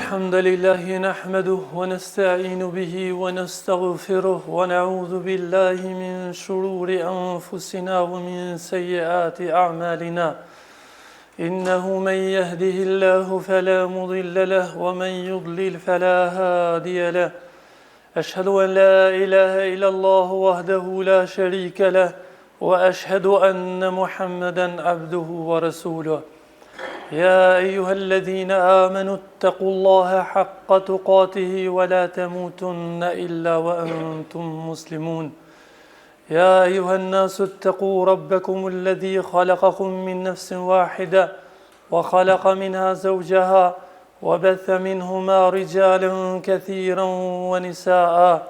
الحمد لله نحمده ونستعين به ونستغفره ونعوذ بالله من شرور أنفسنا ومن سيئات أعمالنا إنه من يهده الله فلا مضل له ومن يضلل فلا هادي له أشهد أن لا إله إلا الله وحده لا شريك له وأشهد أن محمدا عبده ورسوله يا أيها الذين آمنوا اتقوا الله حق تقاته ولا تموتن إلا وأنتم مسلمون يا أيها الناس اتقوا ربكم الذي خلقكم من نفس واحدة وخلق منها زوجها وبث منهما رجالا كثيرا ونساء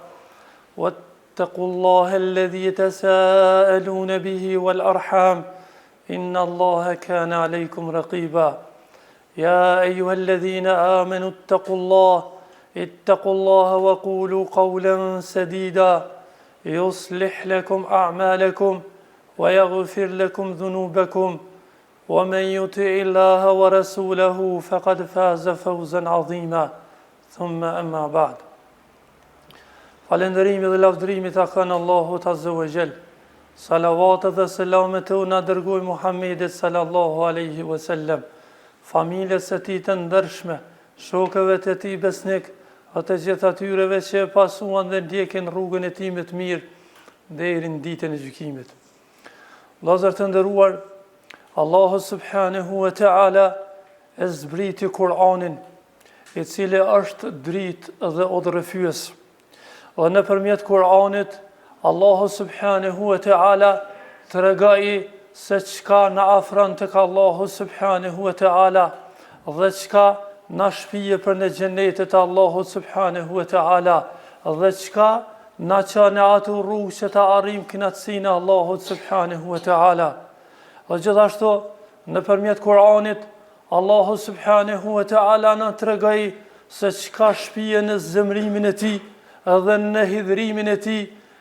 واتقوا الله الذي تساءلون به والأرحام إن الله كان عليكم رقيبا يا أيها الذين آمنوا اتقوا الله وقولوا قولا سديدا يصلح لكم أعمالكم ويغفر لكم ذنوبكم ومن يطع الله ورسوله فقد فاز فوزا عظيما ثم أما بعد Falëndërimi dhe lavdërimi takon Allahut Azza wa Jall. Salavatet dhe selamet e na dërgoi Muhammedit sallallahu alaihi wasallam, familjes së tij të ndershme, shokëve të tij besnik, atë gjithë atyreve që e pasuan dhe ndjekin rrugën e tij më të mirë deri në ditën e gjykimit. Vëllezër të nderuar, Allahu subhanahu wa ta'ala e zbriti Kur'anin, i cili është dritë dhe odrëfyes. Dhe nëpërmjet Kur'anit Allahu subhanahu wa ta'ala të regaj se qka në afran të ka Allahu subhanahu wa ta'ala dhe qka në shpije për në gjennetet Allahu subhanahu wa ta'ala dhe qka në qa në atë rrugë që të arrim knatësina Allahu subhanahu wa ta'ala. Dhe gjithashtu në përmjet Kur'anit Allahu subhanahu wa ta'ala në të regaj se qka shpije në zemrimin e ti dhe në hidhrimin e ti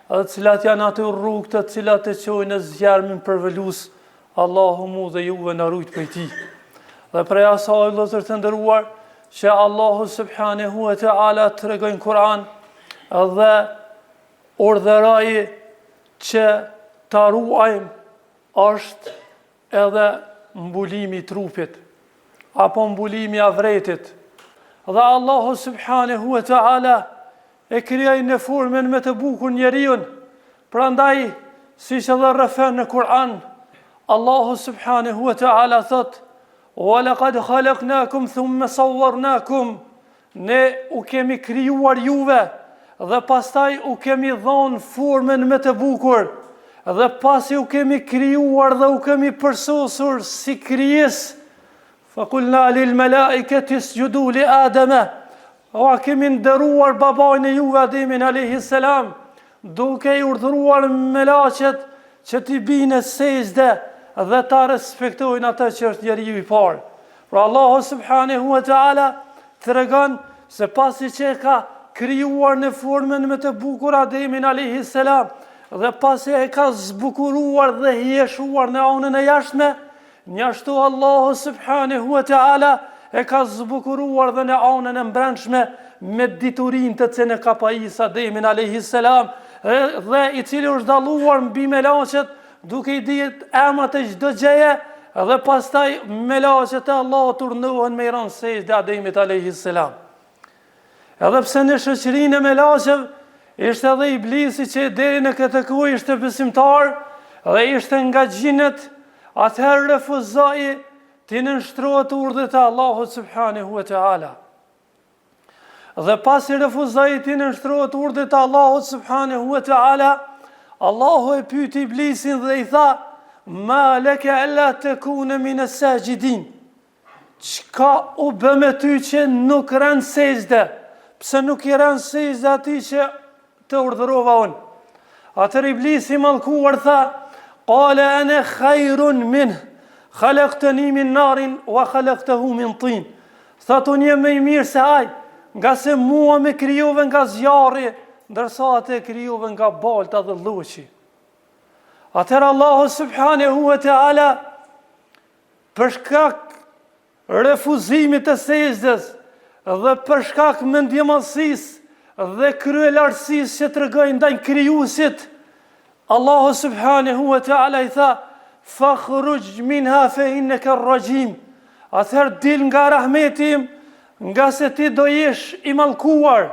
dhe cilat janë atë rrugë të cilat të qojnë në zjarmin përvelus, Allahu mu dhe juve në rujt për ti. Dhe prej asaj vëllezër të nderuar, që Allahu subhanahu wa ta'ala të regojnë Kur'an dhe urdhëroi që ta ruajmë është edhe mbulimi i trupit, apo mbulimi i avretit. Dhe Allahu subhanahu wa ta'ala e krijoi në formën më të bukur njeriun. Prandaj, siç edhe rrëfen në Kur'an, Allahu subhanahu wa ta'ala thot: "Wa laqad khalaqnakum thumma sawwarnakum." Ne u kemi krijuar juve dhe pastaj u kemi dhënë formën më të bukur. Dhe pasi u kemi krijuar dhe u kemi përsosur si krijesë, fa qulna lil malaikati isjudu li Adama. O kemi ndëruar babajnë e juve Ademin a.s. duke i urdhëruar melaqet që t'i bine sejdë dhe ta respektojnë atë që është njeriu i parë. Pra Allahu subhanahu wa ta'ala të regon se pasi që e ka krijuar në formën më të bukur Ademin a.s. dhe pasi e ka zbukuruar dhe hieshuar në anën e jashtme, njashtu Allahu subhanahu wa ta'ala e ka zbukuruar dhe në anën e mbrëmshme me diturin të cilën e ka pajis Ademin a.s. dhe i cili është dalluar mbi melaqet duke i ditë emrat e çdo gjëje dhe pastaj melaqet e Allahut turnohen me i rënë sejdë Ademit a.s. Edhe pse në shoqërinë e melaqeve ishte edhe iblisi që deri në këtë kohë ishte besimtar dhe ishte nga xhinët, atëherë refuzoi ti nënshtrohet urdhët e Allahut subhanahu wa ta'ala. Dhe pasi refuzoi ti nënshtrohet urdhët e Allahut subhanahu wa ta'ala, Allahu e pyeti iblisin dhe i tha: "Ma laka alla takuna min as-sajidin?" Çka u bë me ty që nuk rën sejdë? Pse nuk i rën sejdë atij që të urdhërova unë? Atëherë iblisi mallkuar tha: "Qala ana khairun minhu. Khalaqtani min narin wa khalaqtahu min tin." Thot unë jam më i mirë se ai, nga se mua më krijove nga zjarri, ndërsa atë e krijove nga balta dhe lluçi. Atëherë Allahu subhanahu wa ta'ala për shkak refuzimit të sejdës dhe për shkak mendjemallësisë dhe kryelartësisë që tregojnë ndaj krijuesit, Allahu subhanahu wa ta'ala i tha: "Fakhruj minha fa innaka rajim." Atëherë dil nga rahmeti im, nga se ti do jesh i mallkuar.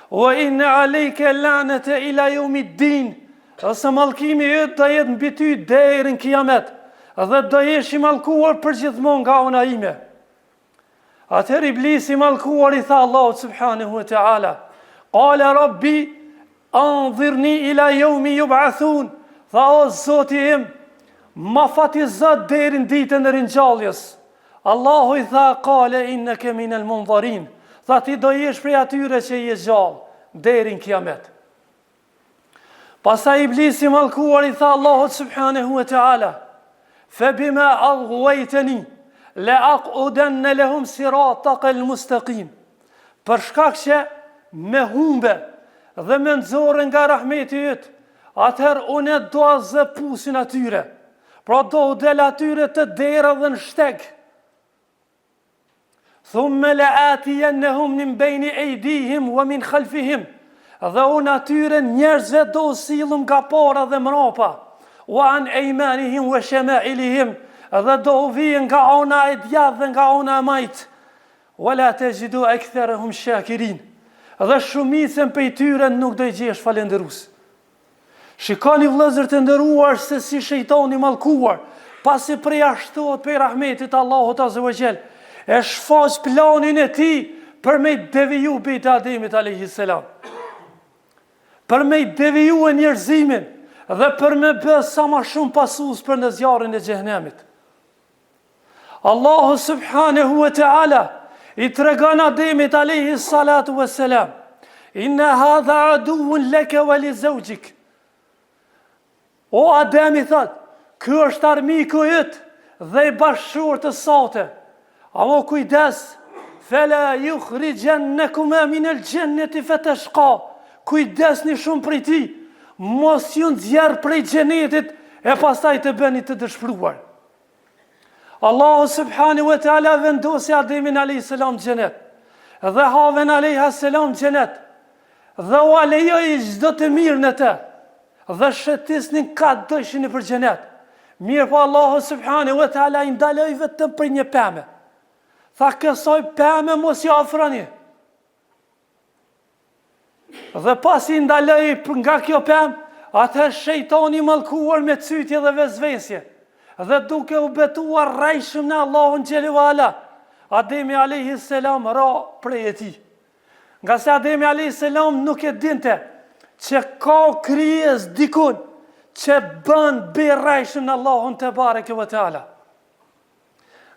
Wa inna alayka la'nata ila yawmiddin. Ose mallkimi yt do jetë mbi ty deri në kiamet, dhe do jesh i mallkuar përgjithmonë nga ana ime. Atëherë Iblisi i mallkuar i tha Allahut subhanahu wa ta'ala: "Qala rabbi anzirni ila yawmi yub'athun." Tha: o Zoti im, ma fatizat deri në ditën e ringjalljes. Allahu i tha: "Qala innaka minal mundharin." Tha: ti do jesh prej atyre që je gjallë deri në kiamet. Pastaj Iblisi i mallkuar i tha Allahut subhanahu wa ta'ala: "Fa bima aghwaytani la aqudanna lahum sirataka al-mustaqim." Për shkak që me humbe dhe me nxorën nga rahmeti yt, atëherë unë do azëpusin atyre. Pra do del atyre të dera dhe në shteg. Thumme la atiyannahum min bayni aydihim wa min khalfihim. Dhe unë atyre njerëzve do sillum nga para dhe mrapa. Wa an aymanihim wa shama'ilihim. Dhe do vijnë nga ana e djathtë dhe nga ana e majt. Wala tajidu aktharahum shakirin. Dhe shumicën prej tyre nuk do i gjesh falendërues. Shikoni vëllezër të nderuar se si shejtani mallkuar, pasi përjashtohet prej rahmetit Allahut azza wa jall, e shfaq planin e tij për me deviju bijt Ademit alayhis salam. Për me deviju njerëzimin dhe për me bë sa më shumë pasues për në zjarrin e xhehenemit. Allahu subhanahu wa ta'ala i tregon Ademit alayhis salatu wassalam: "Inna hadha aduwwun laka wa li zawjik." O Ademi thot, ky është armiku yt dhe i bashkëshortë të sate. Ama kujdes, fela yukhrijannakuma min al-jannati fatashqa. Kujdesni shumë prej tij, mos ju nxjerr prej xhenetit e pastaj të bëni të dëshpëruar. Allahu subhanahu wa ta'ala vendosi Ademin alayhis salam në xhenet dhe Haven alayhis salam në xhenet dhe u alejoi çdo të mirë në të dhe shëtisnin ka dëshin për xhenet. Mirë po Allahu subhanahu wa ta'ala i ndaloi vetëm për një pemë. Tha: kësaj pemë mos ja ofroni. Dhe pas i ndaloi nga kjo pemë, atëherë shejtani mallkuar me cytje dhe vezvesje dhe duke u betuar rrejshëm në Allahun xhelalu ala, Ademi alayhis salam ra prej e tij. Nga se Ademi alayhis salam nuk e dinte që ka krijes dikun që bën birrajshëm në Allahun te bareke ve teala.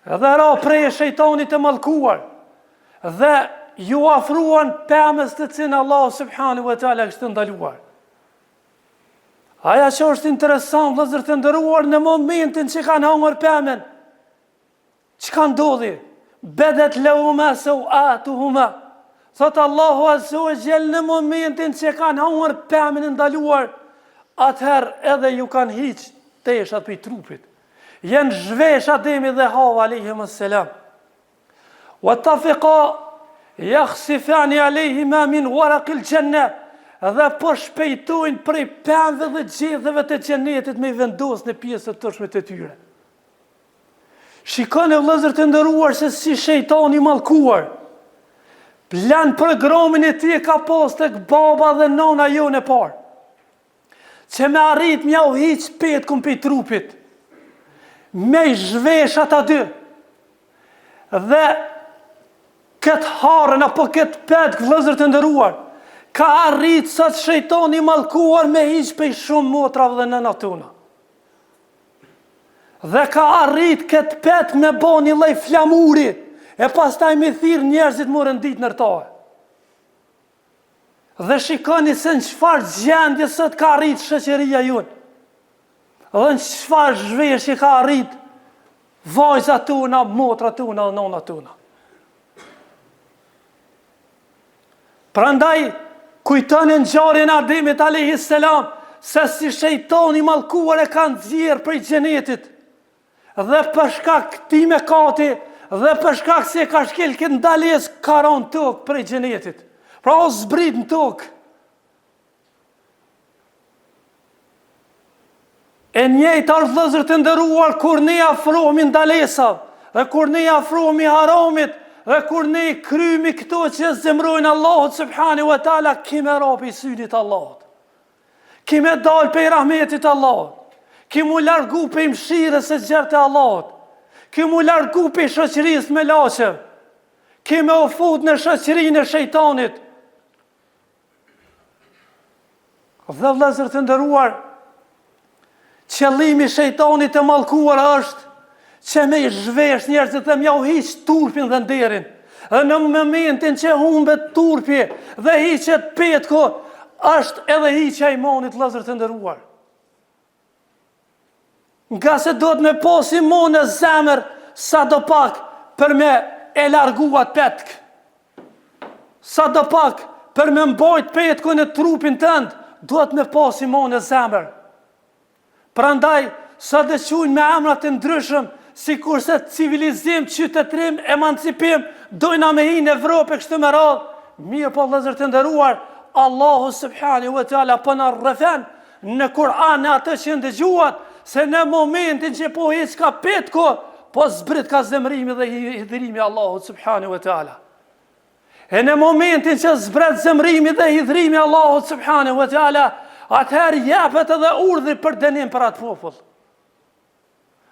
Dhe ra prej shejtanit të mallkuar dhe ju afruan pemës të cilën Allah subhanahu wa taala kishte ndaluar. Aja që është interesant, vëllezër të nderuar, në momentin që kanë hangër pemën, çka ndodhi? Bedet lahuma sawatuhuma. Thot Allahu azza wa jall, në momentin që kanë hangër pemën e ndaluar, atëherë edhe ju kanë hiq teshat për trupit. Jenë zhvesh Ademi dhe Hawa alayhimus salam. Wa tafiqa yakhsifani alayhima min waraqil janna. Dhe po shpejtojnë prej pemëve dhe gjedhëve të xhenetit me i vendosë në pjesë të tërshme të tyre. Shikoni vëllezër të nderuar se si shejtani mallkuar plan programin e tij ka pas tek baba dhe nona jonë e parë, që me arrit mja u hiq petkun për trupit, me i zhvesh ata dy, dhe këtë harën apo këtë petk vëllezër të nderuar, ka arrit sa të shejtani mallkuar me hiq për shumë motrave dhe nëna tona. Dhe ka arrit këtë petk me bo një lloj flamuri, e pastaj me thirr njerëzit morën ditë ndërtohe. Dhe shikoni se në çfarë gjendje sot ka arrit shoqëria jonë. Dhe në çfarë zhveshje ka arrit vajzat tona, motrat tona dhe nonat tona. Prandaj kujtoni ngjarjen e Ademit alayhis salam, se si shejtani mallkuar e ka nxjerr prej xhenetit dhe për shkak këtij mëkati Dhe për shkak se ka shkel këtë ndales, ka ronë tokë prej xhenetit. Pra o zbrit në tokë. E njëjtë është vëllezër të nderuar kur ne afrohemi ndalesave, dhe kur ne afrohemi haramit, dhe kur ne krymi këto që zemrojnë Allahut subhanahu wa taala, kime rapi synit Allahut. Kime dal pe rahmetit Allahut. Kimu largu pe mshirës e gjertë Allahut. Kimu largu pe shoqërisë me laçev. Kime u fut në shoqërinë e shejtanit. Dhe vëllezër të nderuar, qëllimi shejtanit të mallkuar është që me i zhvesh njerëzit dhe mja u hiq turpin dhe nderin. Dhe në momentin që humbet turpi dhe hiqet petko, është edhe hiqja e imanit, vëllezër të nderuar. Nga se do të me pas iman në zemër sa do pak për me e larguat petk. Sa do pak për me mbajt petko në trupin tënd, do të me pas iman në zemër. Prandaj, sa dhe qujnë me emrat të ndryshëm, si kurse civilizim, qytetrim, emancipim, dojna me hi në Evropë e kështu me radhë, mirë po vëllezër të nderuar, Allahu subhanahu wa taala po na rrëfen në Kur'an në atë që ndëgjuat, se në momentin që po hiq ka petko, po zbrit ka zemrimi dhe hidhrimi Allahu subhanahu wa taala. E në momentin që zbret zemrimi dhe hidhrimi Allahu subhanahu wa taala, atëherë jepet edhe urdhri për dënim për atë popull.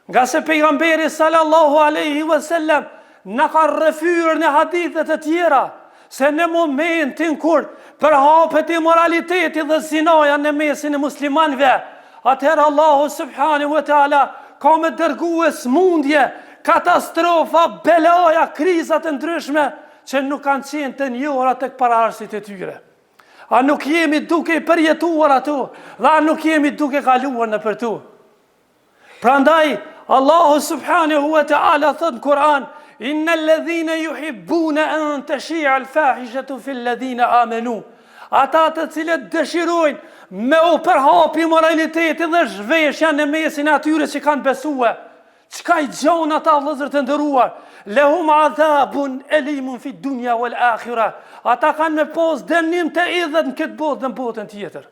Nga se pejgamberi sallallahu alaihi wasallam na ka rrëfyer në hadithet e tjera se në momentin kur përhapet immoraliteti dhe zinaja në mesin e muslimanëve, atëherë Allahu subhanahu wa taala ka me dërguar smundje, katastrofa, belaja, krizat e ndryshme që nuk kanë qenë të njohura tek paraardhësit e tyre. A nuk jemi duke i përjetuar ato, dhe a nuk jemi duke kaluar në për tu. Prandaj, Allahu subhanahu wa ta'ala thot në Kur'an, inna alladhina yuhibbuna an tashia al-fahishatu fi alladhina amanu. Ata të cilët dëshirojnë me u përhapi moraliteti dhe zhveshja në mesin e atyre që kanë besuar. Çka i gjon ata vëllezër të nderuar? Lahum adhabun elimun fi dunya wal akhirah. Ata kanë me pas dënim të idhet në këtë botë dhe në botën tjetër.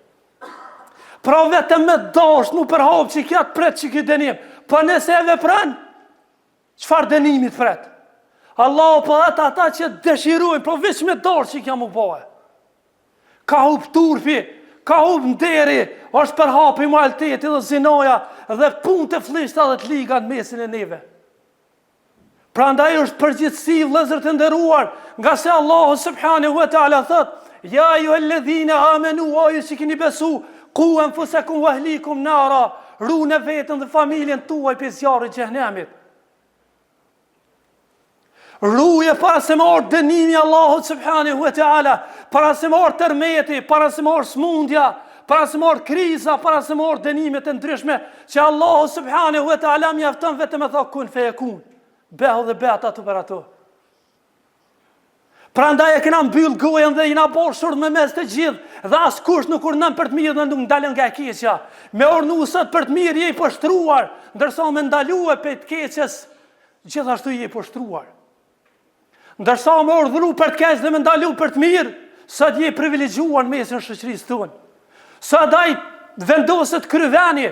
Pra vetëm me dash mu përhap që kja të pret që këtë dënim. Po nëse e vepran, çfarë dënimi të pret? Allah po ata që dëshirojnë, po veç me dash që kja mu bëhe. Ka hub turpi, ka hub nderi, është përhapi moraliteti dhe zinaja dhe punë të flishta dhe të liga në mesin e neve. Prandaj është përgjithësi vëllezër të nderuar, nga se Allahu subhanahu wa taala thot: "Ya ayyuhalladhina amanu wa ju që keni besu, qu anfusakum wa ahlikum nara", rune vetën dhe familjen tuaj për zjarrit të xhenemit. Ruje para se marrë dënimi Allahu subhanahu wa taala, para se marrë tërmeti, para se marrë smundja, para se marrë kriza, para se marrë dënimet e ndryshme që Allahu subhanahu wa taala mjafton vetëm e tha kun feyekun. Behu dhe bet ato për ato. Prandaj e kena mbyll gojen dhe jena boshur me mes të gjithë dhe askush nuk urdhnon për të mirë dhe nuk ndalen nga e keqja. Me urdhnu sot për të mirë je i poshtruar, ndërsa me ndalue për të keqes, gjithashtu je i poshtruar. Ndërsa me urdhru për të keq dhe me ndalu për të mirë, sot je i privilegjuar në mesin e shoqërisë tonë. Sot ai vendoset kryveni.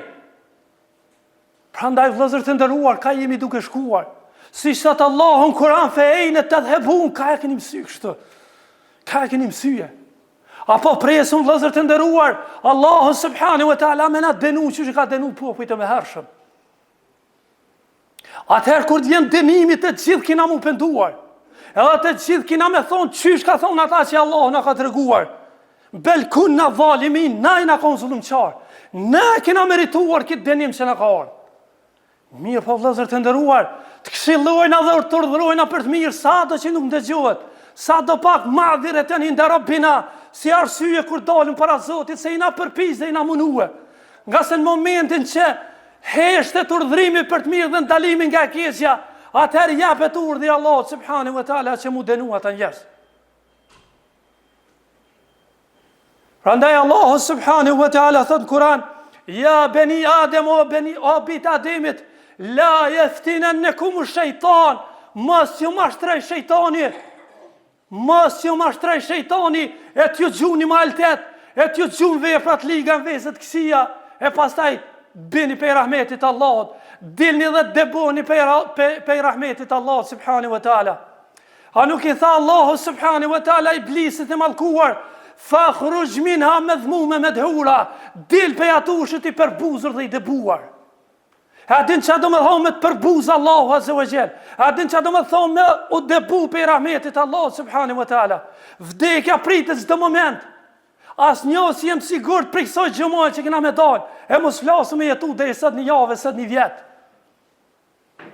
Prandaj vëllezër të nderuar, ka jemi duke shkuar. Si shtot Allahu në Kur'an fe ejnë të dhebun, ka e keni mësy kështë. Ka e keni mësyje. Apo presën vëllezër të nderuar, Allahu subhanahu wa taala me na denu që ka denu popujt e mëhershëm. Atëherë kur të vjen dënimi të gjithë kina mu penduar. Edhe të gjithë kina me thonë qysh ka thonë ata që Allahu na ka treguar. Belkun na valimin, na i na konsullumqar. Na kina merituar këtë dënim që na ka ardhur. Mirë po vëllezër të nderuar, të këshillojna dhe të urdhërojna për të mirë sa do që nuk ndëgjohet, sa do pak madhireten inda rabbina, si arsye kur dalim para Zotit se jena përpiq dhe jena munue. Nga se në momentin që heshtet urdhrimi për të mirë dhe ndalimin nga keqja, atëherë japet urdhri Allah subhanahu wa taala që mu dënu ata njerëz. Prandaj Allah subhanahu wa taala thot në Kur'an: "Ya bani Adem o bani abit Ademit, la jeftinennekum shejtan", mos ju mashtrej shejtani, mos ju mashtrej shejtani, e t'ju gjuni maltet, e t'ju gjuni veprat liga në vezet kësia, e pastaj bini pej rahmetit Allahut, dilni dhe deboni pej rahmetit Allahut subhanahu wa taala. A nuk i tha Allahu subhanahu wa taala iblisit e mallkuar, fakhruj minha madhmuma madhura, dil pej atushit i përbuzur dhe i debuar. A din që do me thonë me të përbuzë Allahu azza wa jall? A din që do me thonë me u debu për rahmetit Allahu subhanahu wa taala? Vdekja pritet çdo moment. As si jem sigurt për kësaj gjëmoje që kena me dalë. E mos flasë me jetu deri sot një javë, sot një vjet.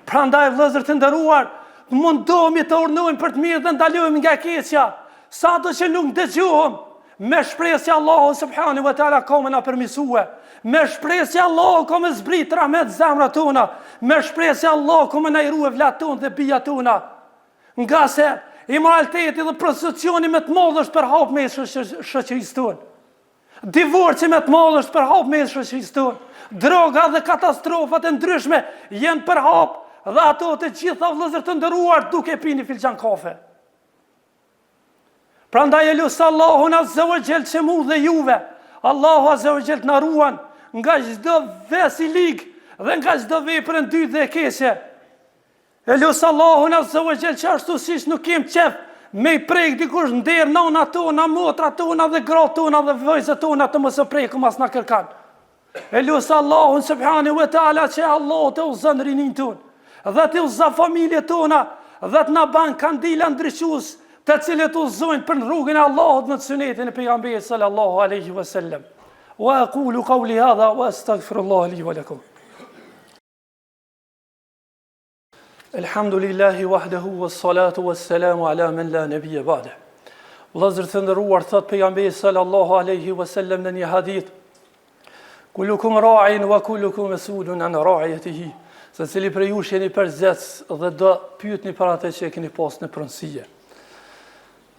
Prandaj vëllezër të nderuar, mundohemi të urnojmë për të mirë dhe ndalojmë nga keqja. Sado që nuk dëgjohem, me shpresë që Allahu subhanahu wa taala ka më na permisue. Me shpresë që Allah ka me zbrit rahmet zemra tona, me shpresë që Allah ka me na i ruaj vlat tonë dhe bija tona. Nga se imoraliteti dhe prostitucioni me të madh është për hap me shoqërisë tonë. Divorci me të madh është për hap me shoqërisë tonë. Droga dhe katastrofat e ndryshme janë për hap dhe ato të gjitha vëllezër të nderuar duke pini filxhan kafe. Prandaj e lut Allahun azza wa jall që mu dhe juve, Allahu azza wa jall të na ruan nga çdo ves i lig dhe nga çdo vepër e dytë dhe e keqe. E lut Allahun azza wa jall që ashtu siç nuk kem qef me i prek dikush nder nana tona, motra tona dhe gratë tona dhe vëllezërit tona të mos e prekum as na kërkan. E lut Allahun subhanahu wa taala që Allah të uzon rinin ton, dhe të uzon familjet tona dhe të na ban kandila ndriçues të cilët uzojnë për rrugën e Allahut në sunetin e pejgamberit sallallahu alaihi wasallam. Wa aqulu qawli hadha wa astaghfirullah li wa lakum. Alhamdulillahi wahdahu was-salatu was-salamu ala man la nabiyya ba'da. Vëllezër të nderuar, thot pejgamberi sallallahu alaihi wasallam në një hadith: kullukum ra'in wa kullukum mas'ulun an ra'iyatihi. Se cili prej jush jeni përzec dhe do pyetni për atë që e keni pas në pronësie.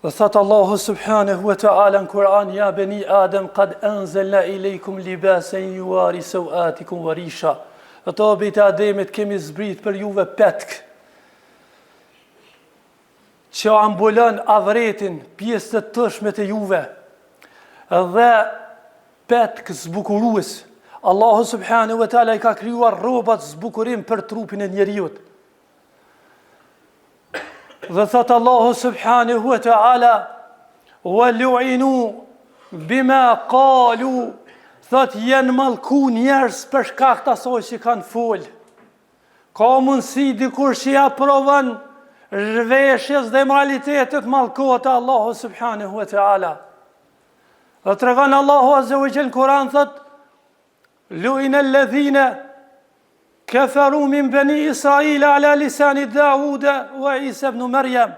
Dhe thot Allahu subhanahu wa ta'ala në Kur'an: ja bani Adam, qad anzalna ilaykum libasan yuwari sawatikum wa risha. Ato bijtë Ademit kemi zbrit për juve petk që ambulon avretin, pjesë të tëshme të juve, dhe petk zbukurues. Allahu subhanahu wa ta'ala i ka krijuar rrobat zbukurim për trupin e njeriut. Dhe thot Allahu subhanahu wa ta'ala: wa lu'inu bima qalu, thot janë mallku njerëz për shkak të asaj që kanë fol. Ka mundësi dikur që ja provon zhveshjes dhe moralitetet mallkohet Allahu subhanahu wa ta'ala. Dhe tregon Allahu azza wa jalla në Kur'an, thot: lu'ina alladhina kafaru min bani Israila ala lisani Dauda wa Isa ibn Maryam.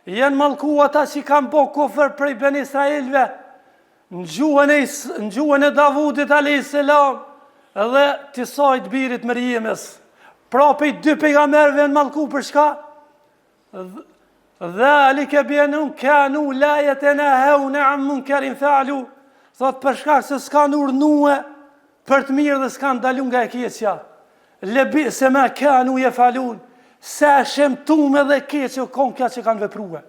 Janë mallku ata që kanë bë kufër prej bani Israilve në gjuhën e Davudit alayhis salam dhe të sajt birit Mërjemës. Pra pej dy pejgamberëve janë mallku për çka? Dhalika bi annahum kanu la yatanahawna an munkarin fa'alu. Thot për shkak se s'kan urnue për të mirë dhe s'kan dalun nga e keqja. Lebi se ma kanu yafalun, sa shemtume dhe keqe konka që kanë vepruar.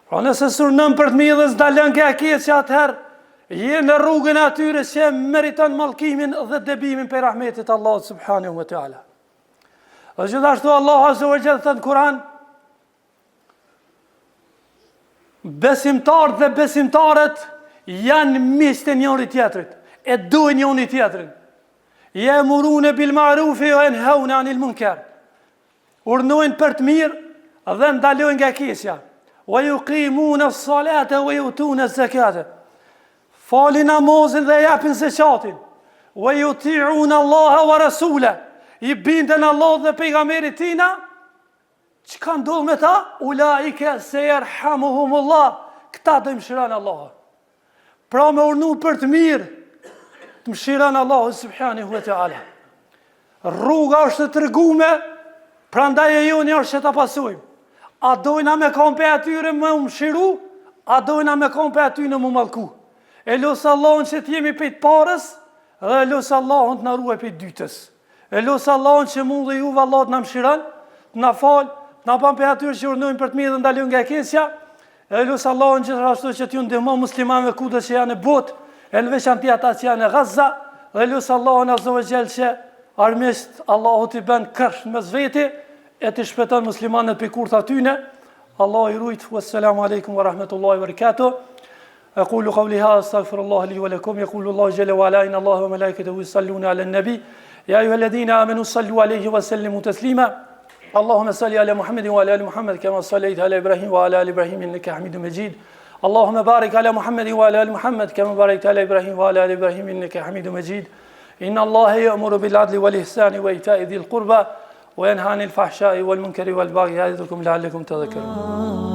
Pra nëse surnëm për të mirë dhe s'dalën nga e keqja, atëherë je në rrugën atyre që meriton mallkimin dhe debimin për rahmetit Allah subhanahu wa ta'ala. Dhe gjithashtu Allah azza wa jalla thot në Kur'an: besimtarët dhe besimtarët janë miq të njëri tjetrit, e duajnë njëri tjetrin. Ya'muruna bil ma'rufi wa yanhauna 'anil munkar. Urnojnë për të mirë dhe ndalojnë nga keqja. Wa yuqimuna as-salata wa yutuna az-zakata. Falin namazin dhe japin zakatin. Wa yuti'una Allaha wa rasulahu. I binden Allah dhe pejgamberit tina. Çka ndodh me ta? Ulaika sayarhamuhumullah. Këta do i mëshiron Allah. Pra me urnu për të mirë, të mëshiron Allahu subhanahu wa ta'ala. Rruga është të tregume, prandaj e joni është që ta pasojmë. A dojna me kompe atyre me mëshiru, a dojna me kompe atyre me mallku. E lusë Allahun që të jemi për të parës, dhe e lusë Allahun të na ruaj për të dytës. E lusë Allahun që mu dhe juve Allah të na mëshiron, të na falë, të na pan për atyre që urnojnë për të mirë dhe ndalojnë nga e keqja. E lutem Allahun gjithashtu që t'ju ndihmon muslimanëve kudo që janë në botë, e në veçanti ata që janë në Gaza, dhe lutem Allahun azza wa jall që armiqt Allahu t'i bën kërsh mes veti e t'i shpëton muslimanët për kurtha tyne. Allah i rujt. Wassalamu alaikum wa rahmatullahi wa barakatuh. أقول قولي هذا أستغفر الله لي ولكم. يقول الله جل وعلا إن الله وملائكته يصلون على النبي يا أيها الذين آمنوا صلوا عليه وسلموا تسليما اللهم صل على محمد وعلى آل محمد كما صليت على إبراهيم وعلى آل إبراهيم إنك حميد مجيد اللهم بارك على محمد وعلى آل محمد كما باركت على إبراهيم وعلى آل إبراهيم إنك حميد مجيد إن الله يأمر بالعدل والإحسان وإيتاء ذي القربى وينهى عن الفحشاء والمنكر والبغي يعظكم لعلكم تذكرون